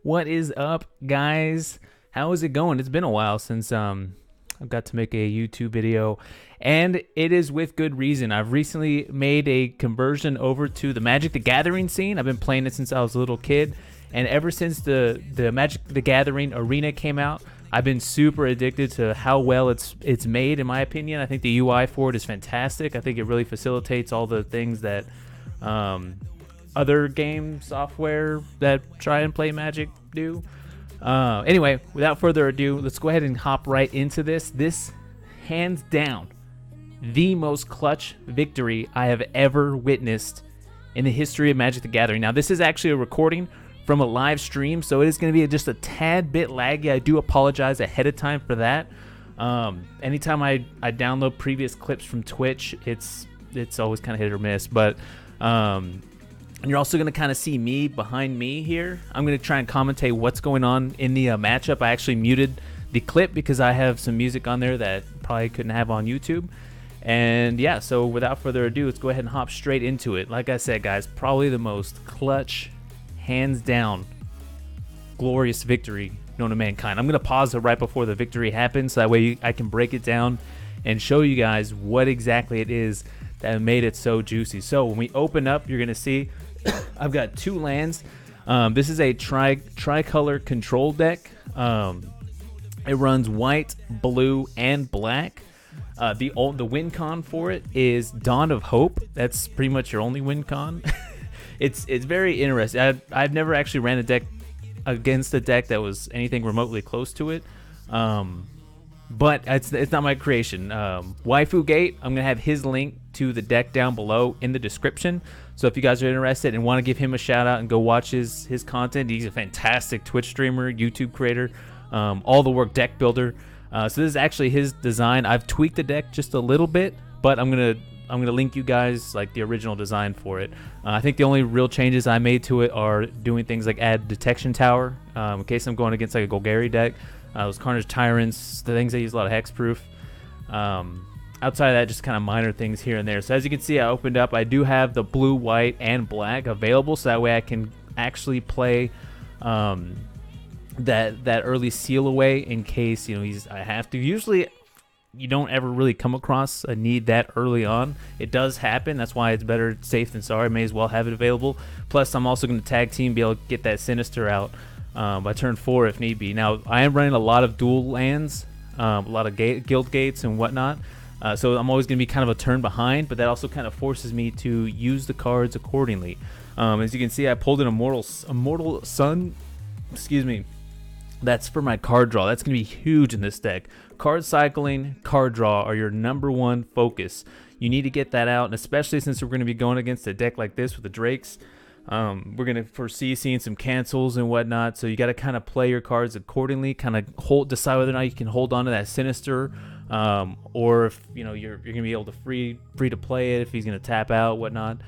What is up, guys? How is it going? It's been a while since I've got to make a YouTube video, and it is with good reason. I've recently made a conversion over to the Magic the Gathering scene. I've been playing it since I was a little kid, and ever since the Magic the Gathering arena came out, I've been super addicted to how well it's made, in my opinion. I think the UI for it is fantastic. I think it really facilitates all the things that other game software that try and play Magic do. Anyway, without further ado, let's go ahead and hop right into this. This, hands down, the most clutch victory I have ever witnessed in the history of Magic the Gathering. Now, this is actually a recording from a live stream, so it is going to be just a tad bit laggy. I do apologize ahead of time for that. Anytime I download previous clips from Twitch, it's always kind of hit or miss, but and you're also going to kind of see me behind me here. I'm going to try and commentate what's going on in the matchup. I actually muted the clip because I have some music on there that probably couldn't have on YouTube. And yeah, so without further ado, let's go ahead and hop straight into it. Like I said, guys, probably the most clutch, hands down, glorious victory known to mankind. I'm going to pause it right before the victory happens, so that way I can break it down and show you guys what exactly it is that made it so juicy. So when we open up, you're going to see I've got two lands. This is a tricolor control deck. It runs white, blue, and black. The win con for it is Dawn of Hope. That's pretty much your only win con. It's very interesting. I've never actually ran a deck against a deck that was anything remotely close to it. But it's not my creation. Waifugate, I'm going to have his link to the deck down below in the description. So if you guys are interested and want to give him a shout out and go watch his content, he's a fantastic Twitch streamer, YouTube creator, all the work deck builder. So this is actually his design. I've tweaked the deck just a little bit, but I'm gonna link you guys like the original design for it. I think the only real changes I made to it are doing things like add detection tower in case I'm going against like a Golgari deck. Those Carnage Tyrants, the things that use a lot of hexproof. Outside of that, just kind of minor things here and there. So as you can see, I opened up. I do have the blue, white, and black available, so that way I can actually play that early seal away in case I have to. Usually, you don't ever really come across a need that early on. It does happen. That's why it's better safe than sorry. May as well have it available. Plus, I'm also going to tag team, be able to get that Sinister out by turn 4 if need be. Now, I am running a lot of dual lands, a lot of guild gates and whatnot. So I'm always going to be kind of a turn behind, but that also kind of forces me to use the cards accordingly. As you can see, I pulled an Immortal Sun. Excuse me. That's for my card draw. That's going to be huge in this deck. Card cycling, card draw are your number one focus. You need to get that out, and especially since we're going to be going against a deck like this with the Drakes. We're going to foresee seeing some cancels and whatnot, so you got to kind of play your cards accordingly, kind of decide whether or not you can hold on to that Sinister, or if you're going to be able to free to play it if he's going to tap out, whatnot.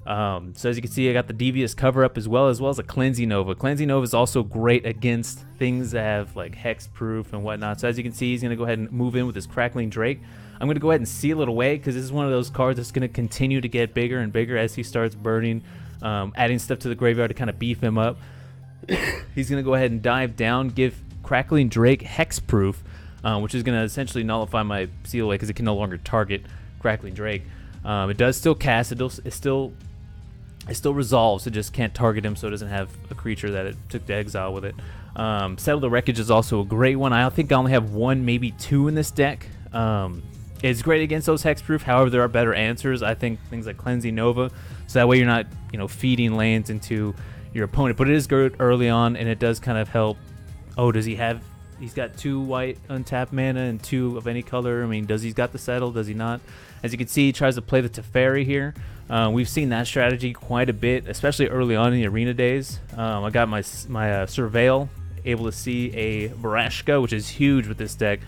So as you can see, I got the Devious cover up as well as a Cleansing Nova. Cleansing Nova is also great against things that have like hexproof and whatnot. So as you can see, he's going to go ahead and move in with his Crackling Drake. I'm going to go ahead and seal it away because this is one of those cards that's going to continue to get bigger and bigger as he starts burning, adding stuff to the graveyard to kind of beef him up. He's going to go ahead and dive down, give Crackling Drake hexproof, which is going to essentially nullify my seal away because it can no longer target Crackling Drake. It does still cast. It still resolves. It just can't target him, so it doesn't have a creature that it took to exile with it. Settle the Wreckage is also a great one. I think I only have one, maybe two in this deck. It's great against those hexproof. However, there are better answers. I think things like Cleansing Nova, so that way you're not feeding lands into your opponent. But it is good early on, and it does kind of help. Oh, does he have? He's got 2 white untapped mana and 2 of any color. I mean, he's got the Settle? Does he not? As you can see, he tries to play the Teferi here. We've seen that strategy quite a bit, especially early on in the arena days. I got my Surveil, able to see a Varashka, which is huge with this deck.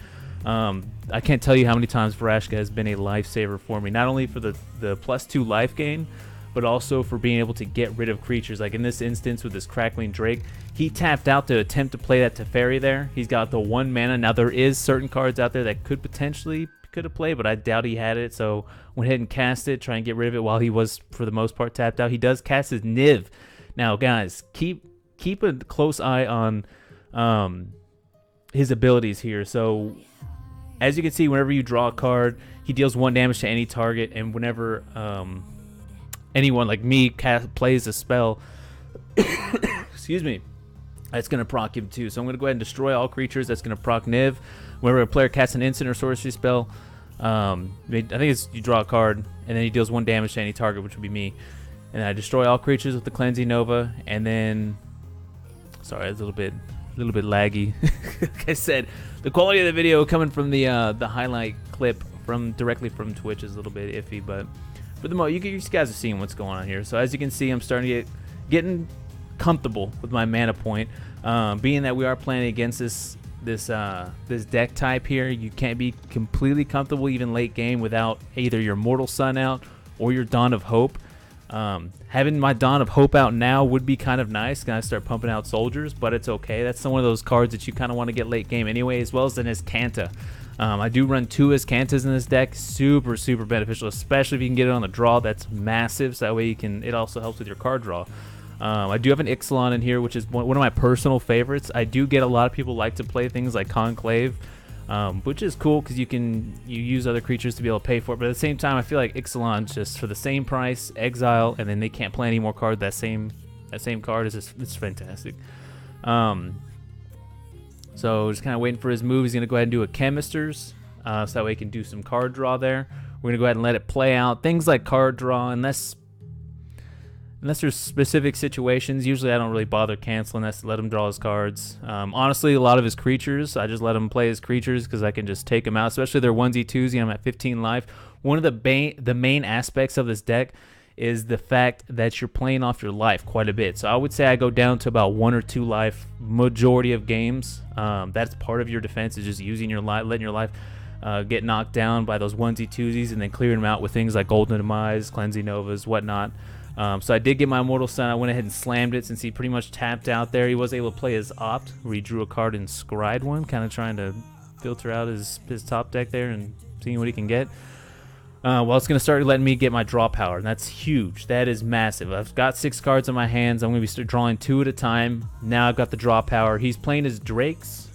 I can't tell you how many times Varashka has been a lifesaver for me, not only for the +2 life gain, but also for being able to get rid of creatures. Like in this instance with this Crackling Drake, he tapped out to attempt to play that Teferi there. He's got the 1 mana. Now there is certain cards out there that could have played, but I doubt he had it, so went ahead and cast it, try and get rid of it while he was, for the most part, tapped out. He does cast his Niv. Now, guys, keep keep a close eye on his abilities here. So as you can see, whenever you draw a card, he deals 1 damage to any target, and whenever anyone like me plays a spell, excuse me, that's going to proc him too. So I'm going to go ahead and destroy all creatures. That's going to proc Niv. Whenever a player casts an instant or sorcery spell, I think it's you draw a card, and then he deals 1 damage to any target, which would be me. And I destroy all creatures with the Cleansing Nova, and then, sorry, it's a little bit laggy. Like I said, the quality of the video coming from the highlight clip directly from Twitch is a little bit iffy, but for the most, you guys are seeing what's going on here. So as you can see, I'm starting to getting comfortable with my mana point. Being that we are playing against this deck type here, you can't be completely comfortable even late game without either your Mortal Sun out or your Dawn of Hope. Having my Dawn of Hope out now would be kind of nice. Gonna start pumping out soldiers, but it's okay. That's one of those cards that you kind of want to get late game anyway, as well as an Azcanta. I do run 2 Azcantas in this deck. Super beneficial, especially if you can get it on the draw. That's massive. So that way you can. It also helps with your card draw. I do have an Ixalan in here, which is one of my personal favorites. I do get a lot of people like to play things like Conclave, which is cool because you use other creatures to be able to pay for it. But at the same time, I feel like Ixalan, just for the same price, exile, and then they can't play any more cards. That same card is it's fantastic. So just kind of waiting for his move. He's gonna go ahead and do a Chemisters, so that way he can do some card draw there. We're gonna go ahead and let it play out. Things like card draw, unless there's specific situations, usually I don't really bother canceling this. Let him draw his cards. Honestly, a lot of his creatures, I just let him play his creatures because I can just take them out, especially their 1z, 2z. I'm at 15 life. One of the main aspects of this deck is the fact that you're playing off your life quite a bit. So I would say I go down to about 1 or 2 life majority of games. That's part of your defense, is just using your life, letting your life get knocked down by those 1z, 2zs, and then clearing them out with things like Golden Demise, Cleansing Novas, whatnot. So I did get my Immortal Sun. I went ahead and slammed it since he pretty much tapped out there. He was able to play his Opt, where he drew a card and scryed one, kind of trying to filter out his top deck there and seeing what he can get. Well, it's going to start letting me get my draw power, and that's huge. That is massive. I've got 6 cards in my hands. I'm going to be drawing 2 at a time. Now I've got the draw power. He's playing his Drakes,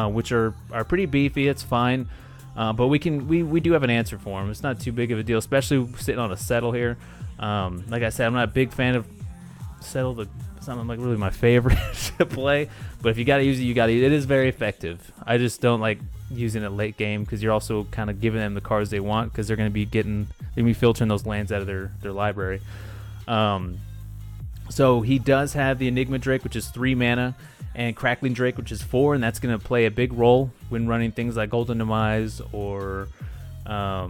which are pretty beefy. It's fine. But we do have an answer for him. It's not too big of a deal, especially sitting on a Settle here. Like I said, I'm not a big fan of Settle. It's not like really my favorite to play, but if you got to use it, you got to. It is very effective. I just don't like using it late game because you're also kind of giving them the cards they want, because they're going to be filtering those lands out of their library. So he does have the Enigma Drake, which is 3 mana, and Crackling Drake, which is 4, and that's going to play a big role when running things like Golden Demise or let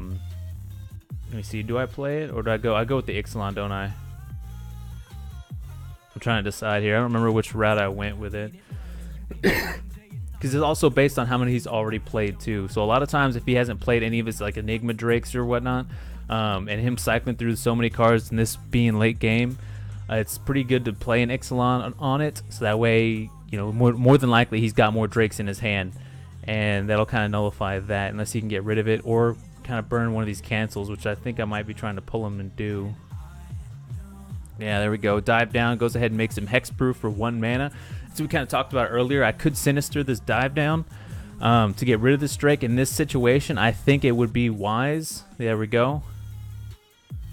me see, do I play it or do I go? I go with the Ixalan, don't I? I'm trying to decide here. I don't remember which route I went with it. Because it's also based on how many he's already played too. So a lot of times if he hasn't played any of his like Enigma Drakes or whatnot, and him cycling through so many cards and this being late game, it's pretty good to play an Ixalan on it. So that way, you know, more than likely he's got more Drakes in his hand, and that'll kind of nullify that unless he can get rid of it or kind of burn one of these cancels, which I think I might be trying to pull him and do. Yeah, there we go. Dive down, goes ahead and makes him hexproof for 1 mana. So we kind of talked about earlier, I could Sinister this dive down to get rid of this Drake. In this situation, I think it would be wise. There we go.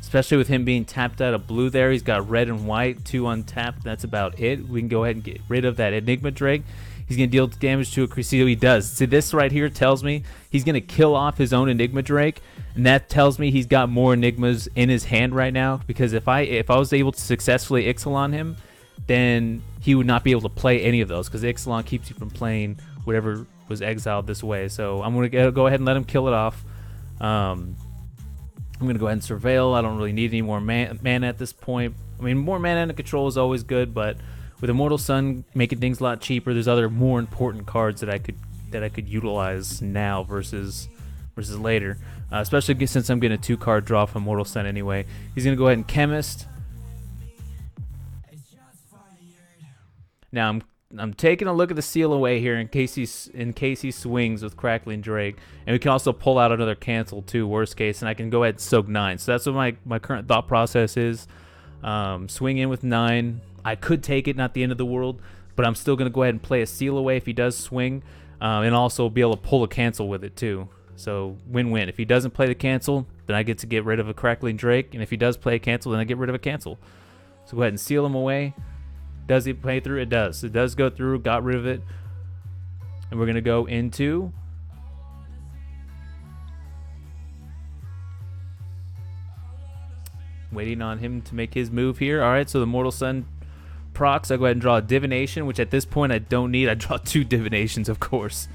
Especially with him being tapped out of blue there. He's got red and white, 2 untapped. That's about it. We can go ahead and get rid of that Enigma Drake. He's going to deal damage to a Crusader. He does. See, this right here tells me he's going to kill off his own Enigma Drake. And that tells me he's got more Enigmas in his hand right now. Because if I was able to successfully Ixalan him, then he would not be able to play any of those. Because Ixalan keeps you from playing whatever was exiled this way. So I'm going to go ahead and let him kill it off. I'm going to go ahead and Surveil. I don't really need any more mana at this point. I mean, more mana under control is always good, but with Immortal Sun making things a lot cheaper, there's other more important cards that I could utilize now versus later. Especially since I'm getting a 2-card draw from Immortal Sun anyway. He's going to go ahead and Chemist. Now I'm taking a look at the seal away here in case he swings with Crackling Drake, and we can also pull out another cancel too, worst case, and I can go ahead and soak 9. So that's what my current thought process is. Swing in with 9. I could take it, not the end of the world, but I'm still going to go ahead and play a seal away if he does swing, and also be able to pull a cancel with it too. So win-win. If he doesn't play the cancel, then I get to get rid of a Crackling Drake, and if he does play a cancel, then I get rid of a cancel. So go ahead and seal him away. Does he play through? It does. It does go through. Got rid of it. And we're going to go into... waiting on him to make his move here. All right, so the Mortal Sun procs. I go ahead and draw a Divination, which at this point I don't need. I draw 2 Divinations, of course.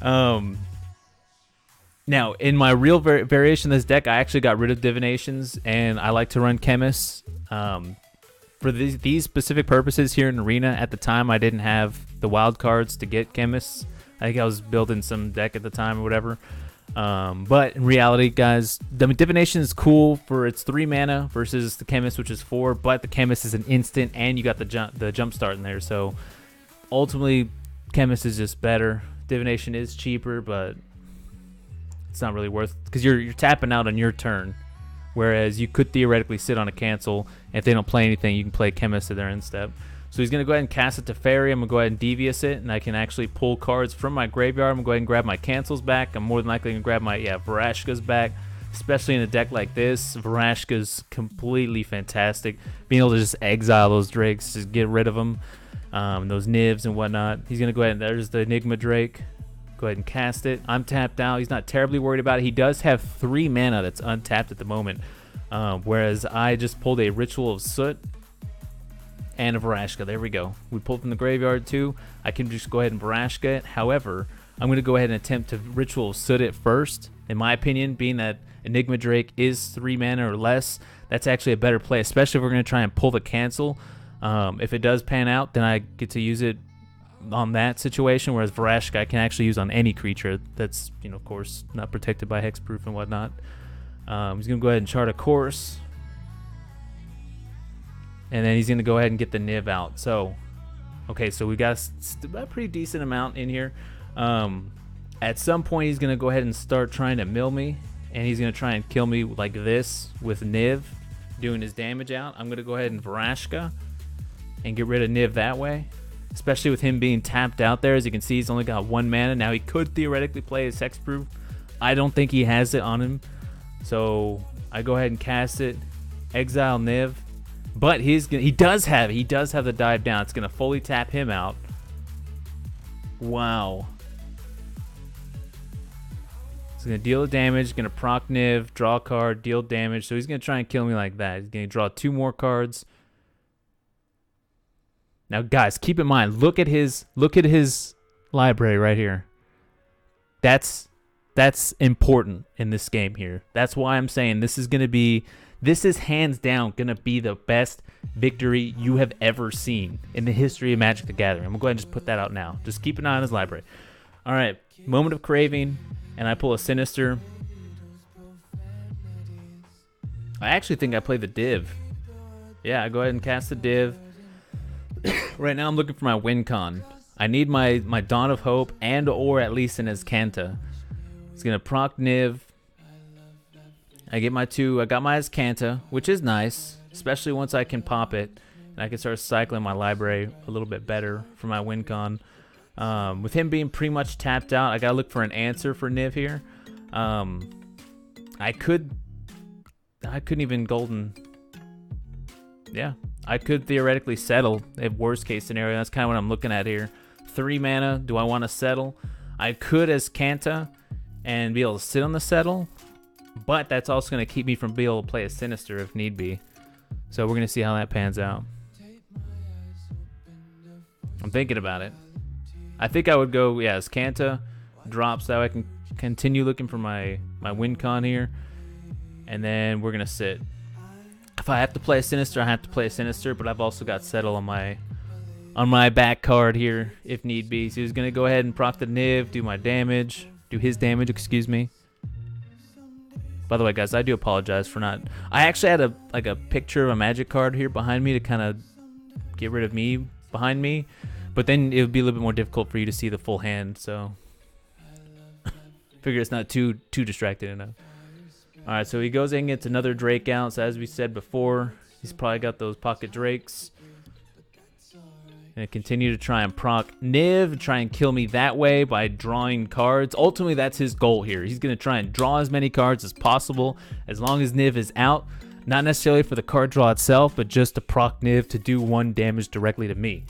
Now, in my real variation of this deck, I actually got rid of Divinations, and I like to run Chemists. For these specific purposes here in Arena, at the time I didn't have the wild cards to get Chemists. I think I was building some deck at the time or whatever. But in reality, guys, the Divination is cool for its 3 mana versus the Chemist, which is 4. But the Chemist is an instant, and you got the jump start in there. So ultimately, Chemist is just better. Divination is cheaper, but it's not really worth, because you're tapping out on your turn. Whereas you could theoretically sit on a cancel, and if they don't play anything, you can play Chemist at their end step. So he's going to go ahead and cast it to Fairy. I'm going to go ahead and Devious it, and I can actually pull cards from my graveyard. I'm going to go ahead and grab my cancels back. I'm more than likely going to grab my Varashkas back, especially in a deck like this. Varashka's completely fantastic. Being able to just exile those Drakes, just get rid of them, those Nivs and whatnot. He's going to go ahead and there's the Enigma Drake. Go ahead and cast it. I'm tapped out. He's not terribly worried about it. He does have 3 mana that's untapped at the moment, whereas I just pulled a Ritual of Soot and a Varashka. There we go. We pulled from the graveyard too. I can just go ahead and Varashka it. However, I'm going to go ahead and attempt to Ritual of Soot it first. In my opinion, being that Enigma Drake is 3 mana or less, that's actually a better play, especially if we're going to try and pull the cancel. If it does pan out, then I get to use it on that situation, whereas Varashka I can actually use on any creature that's, of course, not protected by hexproof and whatnot. He's going to go ahead and chart a course. And then he's going to go ahead and get the Niv out. So, okay, so we got a pretty decent amount in here. At some point, he's going to go ahead and start trying to mill me. And he's going to try and kill me like this with Niv, doing his damage out. I'm going to go ahead and Varashka and get rid of Niv that way. Especially with him being tapped out there. As you can see, he's only got 1 mana. Now, he could theoretically play his hexproof. I don't think he has it on him. So, I go ahead and cast it. Exile Niv. But he does have the dive down. It's gonna fully tap him out. Wow. He's gonna deal the damage, gonna proc Niv, draw a card, deal damage. So he's gonna try and kill me like that. He's gonna draw 2 more cards. Now guys, keep in mind, look at his library right here. That's important in this game here. That's why I'm saying this is hands down going to be the best victory you have ever seen in the history of Magic the Gathering. I'm going to go ahead and just put that out now. Just keep an eye on his library. All right, Moment of Craving, and I pull a Sinister. I actually think I play the Div. Yeah, I go ahead and cast the Div. Right now I'm looking for my win con. I need my Dawn of Hope and or at least an Azcanta. It's going to proc Niv. I get my 2. I got my Azcanta, which is nice, especially once I can pop it. And I can start cycling my library a little bit better for my win con. With him being pretty much tapped out, I got to look for an answer for Niv here. I couldn't even golden. Yeah, I could theoretically settle a worst case scenario. That's kind of what I'm looking at here. 3 mana. Do I want to settle? I could Azcanta and be able to sit on the settle, but that's also going to keep me from being able to play a Sinister if need be. So we're going to see how that pans out. I'm thinking about it. I think I would go, Azcanta drops, that way I can continue looking for my win con here. And then we're going to sit. If I have to play a Sinister, I have to play a Sinister, but I've also got Settle on my back card here if need be. So he's going to go ahead and proc the Niv, do his damage, excuse me. By the way, guys, I do apologize for not... I actually had a picture of a Magic card here behind me to kind of get rid of me behind me, but then it would be a little bit more difficult for you to see the full hand, so... Figure it's not too distracted enough. Alright, so he goes in and gets another Drake out. So as we said before, He's probably got those pocket drakes. Gonna continue to try and proc Niv, try and kill me that way by drawing cards. Ultimately, that's his goal here. He's gonna try and draw as many cards as possible as long as Niv is out. Not necessarily for the card draw itself, but just to proc Niv to do 1 damage directly to me.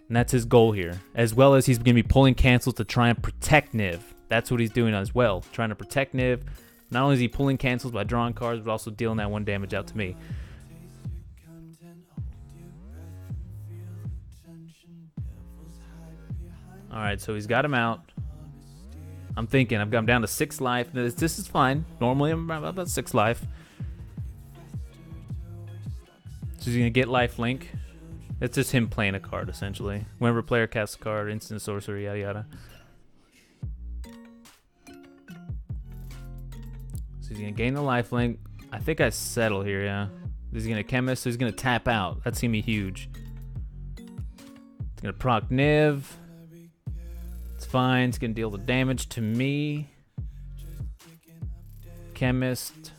And that's his goal here. As well as he's gonna be pulling cancels to try and protect Niv. That's what he's doing as well, trying to protect Niv. Not only is he pulling cancels by drawing cards, but also dealing that 1 damage out to me. Alright, so he's got him out. I'm thinking, I'm down to 6 life. This is fine. Normally I'm about 6 life. So he's going to get life link. It's just him playing a card, essentially. Whenever player casts a card, instant sorcery, yada yada. So he's going to gain the life link. I think I settle here, yeah. He's going to chemist, so he's going to tap out. That's going to be huge. He's going to proc Niv. Fine, it's gonna deal the damage to me. Chemist.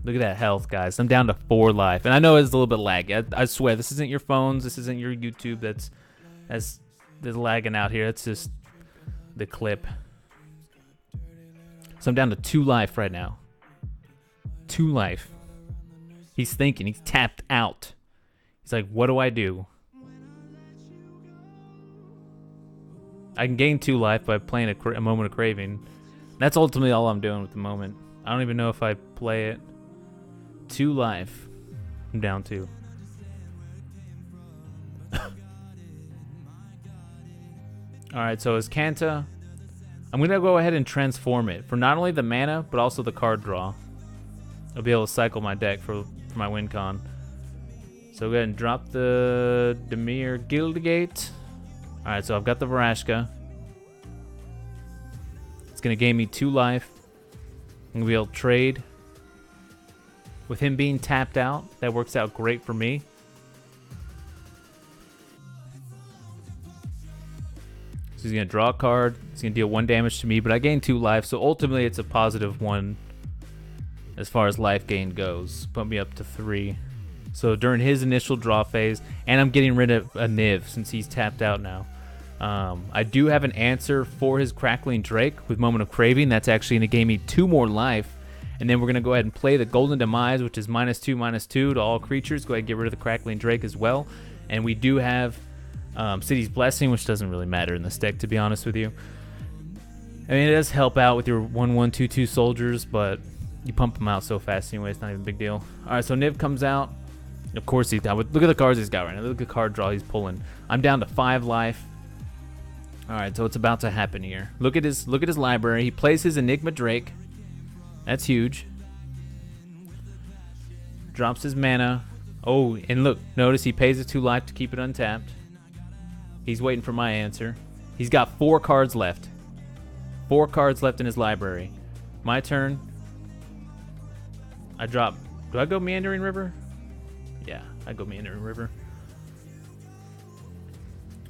Look at that health, guys. I'm down to 4 life. And I know it's a little bit laggy. I swear, this isn't your phones. This isn't your YouTube that's lagging out here. It's just the clip. So I'm down to 2 life right now. 2 life. He's thinking. He's tapped out. He's like, what do I do? I can gain 2 life by playing a Moment of Craving. That's ultimately all I'm doing with the moment. I don't even know if I play it. 2 life. I'm down 2. Alright, so as Kanta, I'm going to go ahead and transform it for not only the mana, but also the card draw. I'll be able to cycle my deck for my win con. So go ahead and drop the Demir Guildgate. Alright, so I've got the Varashka. It's going to gain me 2 life. I'm going to be able to trade. With him being tapped out, that works out great for me. So he's going to draw a card. He's going to deal 1 damage to me, but I gain 2 life, so ultimately it's a positive 1 as far as life gain goes. Put me up to 3. So during his initial draw phase, and I'm getting rid of a Niv since he's tapped out now. I do have an answer for his Crackling Drake with Moment of Craving. That's actually going to gain me 2 more life. And then we're going to go ahead and play the Golden Demise, which is -2/-2 to all creatures. Go ahead and get rid of the Crackling Drake as well. And we do have City's Blessing, which doesn't really matter in this deck, to be honest with you. I mean, it does help out with your 1/1/2/2 soldiers, but you pump them out so fast anyway, it's not even a big deal. Alright, so Niv comes out. Of course he's down. Look at the cards he's got right now. Look at the card draw he's pulling. I'm down to 5 life. Alright, so it's about to happen here. Look at his library. He plays his Enigma Drake. That's huge. Drops his mana. Oh, and look, notice he pays it 2 life to keep it untapped. He's waiting for my answer. He's got 4 cards left. 4 cards left in his library. My turn. I drop. Do I go Meandering River? Yeah, I go Meandering River.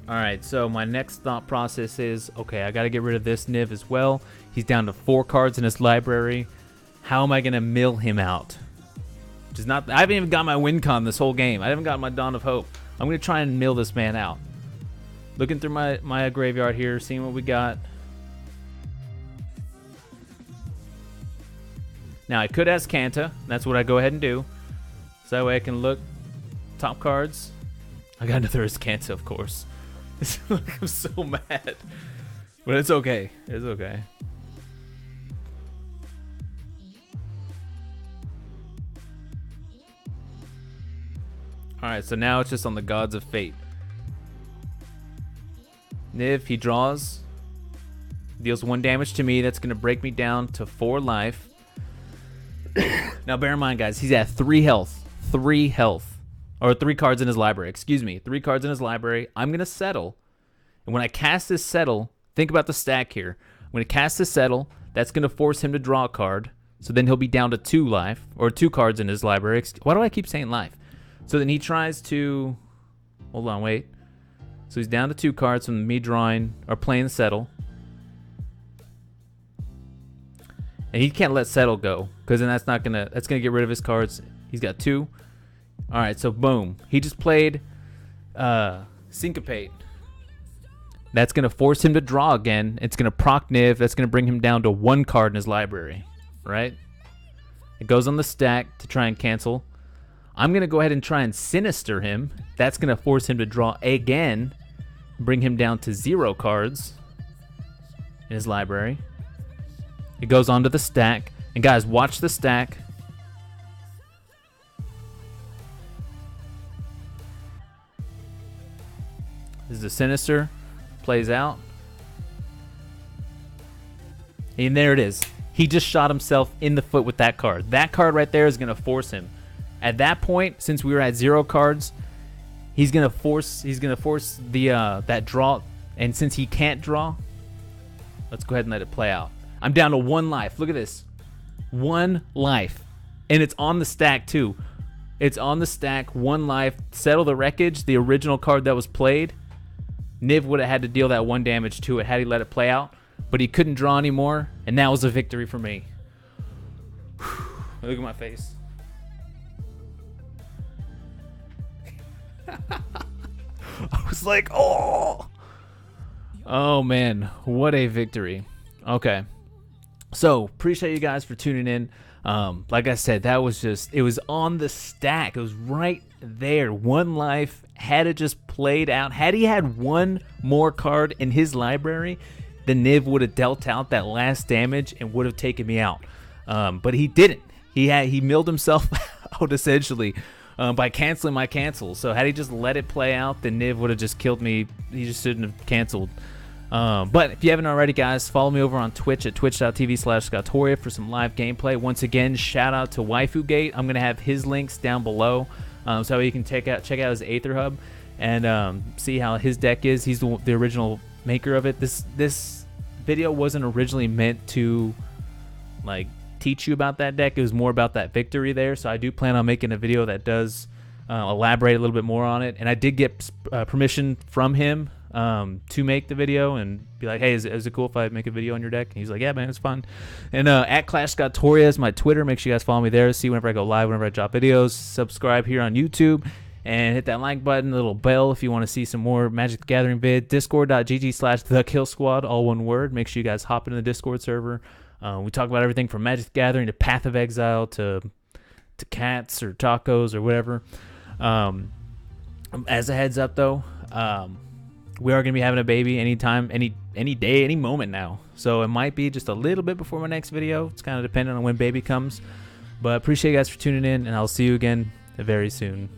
Alright, so my next thought process is, okay, I gotta get rid of this Niv as well. He's down to 4 cards in his library. How am I gonna mill him out? Which is not, I haven't even got my win con this whole game. I haven't got my Dawn of Hope. I'm gonna try and mill this man out. Looking through my graveyard here, seeing what we got. Now I could ask Kanta. That's what I go ahead and do. So that way I can look top cards. I got another Kanta, of course. I'm so mad. But it's okay. It's okay. Alright, so now it's just on the Gods of Fate. Niv, he draws. Deals 1 damage to me. That's going to break me down to 4 life. Now bear in mind, guys, he's at 3 health. 3 health. Or 3 cards in his library. Excuse me. 3 cards in his library. I'm going to settle. And when I cast this settle, think about the stack here. I'm going to cast this settle. That's going to force him to draw a card. So then he'll be down to 2 life. Or 2 cards in his library. Why do I keep saying life? So then he tries to... Hold on, wait. So he's down to 2 cards from me drawing or playing settle. And he can't let Settle go, because then that's gonna get rid of his cards. He's got 2. All right, so boom. He just played Syncopate. That's gonna force him to draw again. It's gonna proc Niv. That's gonna bring him down to 1 card in his library, right? It goes on the stack to try and cancel. I'm gonna go ahead and try and Sinister him. That's gonna force him to draw again, bring him down to 0 cards in his library. It goes onto the stack. And guys, watch the stack. This is a Sinister. Plays out. And there it is. He just shot himself in the foot with that card. That card right there is going to force him. At that point, since we were at 0 cards, he's going to force the that draw. And since he can't draw, let's go ahead and let it play out. I'm down to 1 life. Look at this. 1 life. And it's on the stack too. It's on the stack. 1 life. Settle the Wreckage, the original card that was played. Niv would have had to deal that 1 damage to it had he let it play out. But he couldn't draw anymore. And that was a victory for me. Look at my face. I was like, oh. Oh man, what a victory. Okay. So, appreciate you guys for tuning in. Like I said, that was just, it was on the stack. It was right there. 1 life. Had it just played out, had he had 1 more card in his library, then Niv would have dealt out that last damage and would have taken me out. But he didn't. He milled himself out essentially by canceling my cancel. So had he just let it play out, then Niv would have just killed me. He just shouldn't have canceled. But if you haven't already, guys, follow me over on Twitch at twitch.tv/Scottoria for some live gameplay. Once again, shout out to Waifugate. I'm going to have his links down below, so you can check out his Aether Hub and see how his deck is. He's the original maker of it. This video wasn't originally meant to like teach you about that deck. It was more about that victory there. So I do plan on making a video that does elaborate a little bit more on it. And I did get permission from him to make the video and be like, hey, is it cool if I make a video on your deck? And he's like, yeah, man, it's fun. And at Clash Scottoria is my Twitter. Make sure you guys follow me there. See whenever I go live, whenever I drop videos. Subscribe here on YouTube and hit that like button, the little bell if you want to see some more Magic the Gathering vid. Discord.gg/thekillsquad, all one word. Make sure you guys hop into the Discord server. We talk about everything from Magic the Gathering to Path of Exile to cats or tacos or whatever. As a heads up, though, we are going to be having a baby anytime, any day, any moment now. So it might be just a little bit before my next video. It's kind of dependent on when baby comes. But appreciate you guys for tuning in, and I'll see you again very soon.